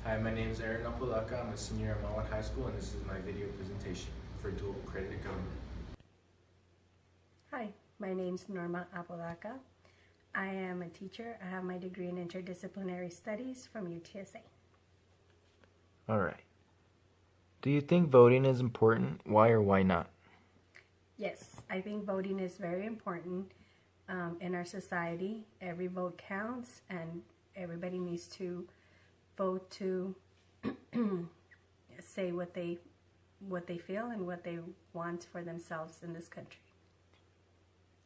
Hi, my name is Aaron Apolaka. I'm a senior at Mount High School, and this is my video presentation for dual accredited government. Hi, my name is Norma Apodaca. I am a teacher. I have my degree in interdisciplinary studies from UTSA. All right. Do you think voting is important? Why or why not? Yes, I think voting is very important in our society. Every vote counts, and everybody needs to vote to say what they feel and what they want for themselves in this country.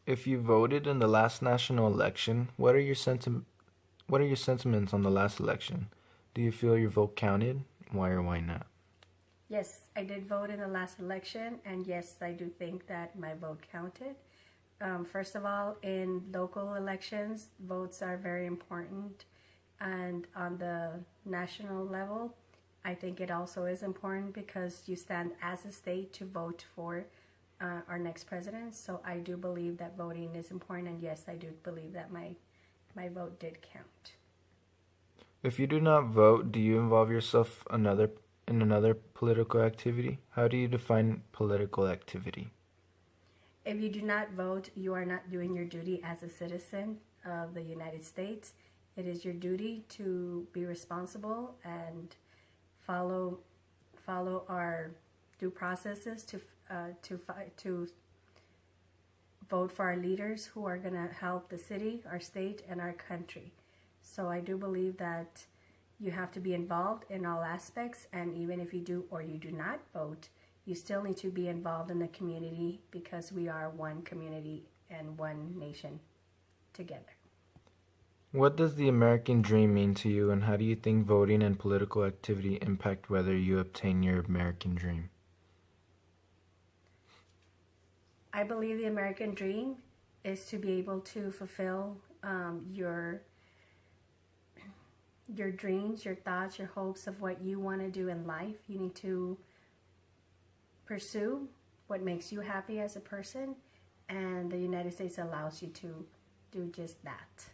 If you voted in the last national election, what are your sentiments on the last election? Do you feel your vote counted? Why or why not? Yes, I did vote in the last election, and yes, I do think that my vote counted. First of all, in local elections, votes are very important, and on the national level, I think it also is important because you stand as a state to vote for our next president. So I do believe that voting is important, and yes, I do believe that my vote did count. If you do not vote, do you involve yourself in another political activity? How do you define political activity? If you do not vote, you are not doing your duty as a citizen of the United States. It is your duty to be responsible and follow our due processes to vote for our leaders who are going to help the city, our state, and our country. So I do believe that you have to be involved in all aspects, and even if you do or you do not vote, you still need to be involved in the community because we are one community and one nation together. What does the American dream mean to you, and how do you think voting and political activity impact whether you obtain your American dream? I believe the American dream is to be able to fulfill your dreams, your thoughts, your hopes of what you want to do in life. You need to pursue what makes you happy as a person, and the United States allows you to do just that.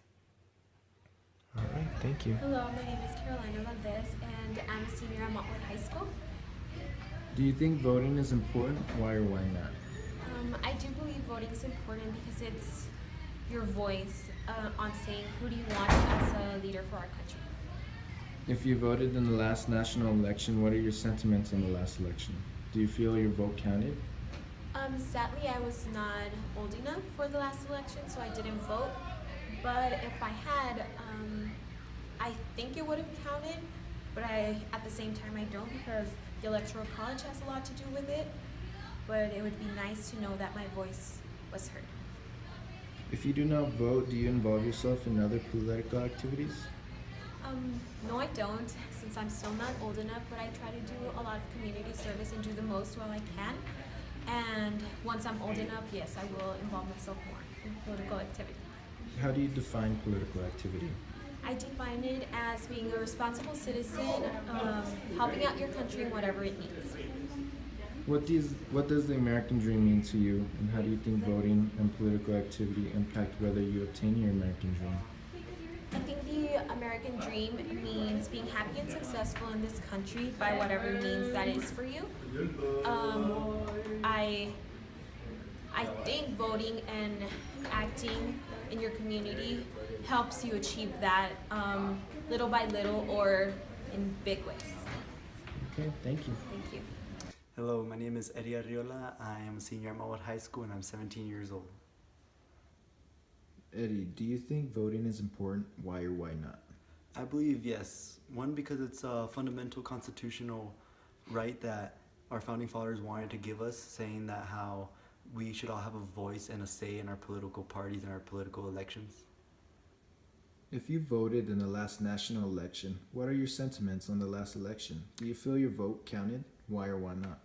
All right, thank you. Hello, my name is Carolina Valdez, and I'm a senior at Montwood High School. Do you think voting is important? Why or why not? I do believe voting is important because it's your voice on saying who do you want as a leader for our country. If you voted in the last national election, what are your sentiments on the last election? Do you feel your vote counted? Sadly, I was not old enough for the last election, so I didn't vote. But if I had, I think it would have counted, but at the same time I don't, because the Electoral College has a lot to do with it. But it would be nice to know that my voice was heard. If you do not vote, do you involve yourself in other political activities? No, I don't, since I'm still not old enough, but I try to do a lot of community service and do the most while I can. And once I'm old enough, yes, I will involve myself more in political activity. How do you define political activity? I define it as being a responsible citizen, helping out your country in whatever it needs. What does the American dream mean to you, and how do you think voting and political activity impact whether you obtain your American dream? I think the American dream means being happy and successful in this country by whatever means that is for you. I think voting and acting in your community helps you achieve that little by little or in big ways. Okay, thank you. Thank you. Hello, my name is Eddie Arriola. I am a senior at Mountwood High School and I'm 17 years old. Eddie, do you think voting is important? Why or why not? I believe yes. One, because it's a fundamental constitutional right that our founding fathers wanted to give us, saying that how we should all have a voice and a say in our political parties and our political elections. If you voted in the last national election, what are your sentiments on the last election? Do you feel your vote counted? Why or why not?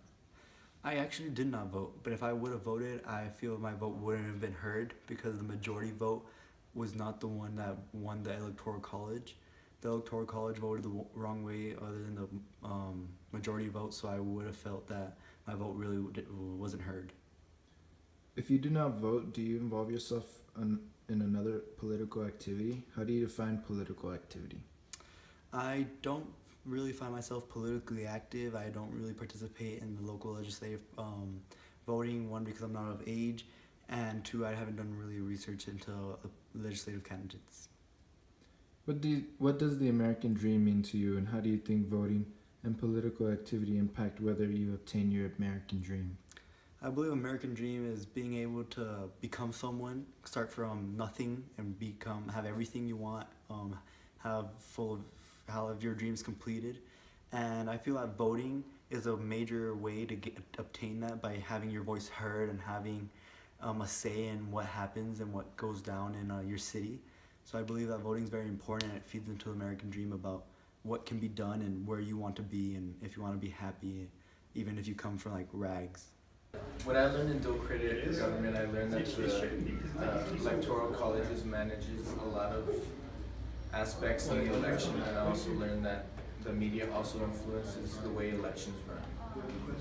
I actually did not vote, but if I would have voted, I feel my vote wouldn't have been heard because the majority vote was not the one that won the Electoral College. The Electoral College voted the wrong way other than the majority vote, so I would have felt that my vote really wasn't heard. If you do not vote, do you involve yourself in another political activity? How do you define political activity? I don't really find myself politically active. I don't really participate in the local legislative voting. One, because I'm not of age, and two, I haven't done really research into legislative candidates. What does the American dream mean to you, and how do you think voting and political activity impact whether you obtain your American dream? I believe American dream is being able to become someone, start from nothing, and have everything you want, have your dreams completed. And I feel that voting is a major way to obtain that by having your voice heard and having a say in what happens and what goes down in your city. So I believe that voting is very important, and it feeds into the American dream about what can be done and where you want to be, and if you want to be happy, even if you come from like rags. What I learned in dual credit government, I learned that the electoral colleges manages a lot of aspects in the election, and I also learned that the media also influences the way elections run.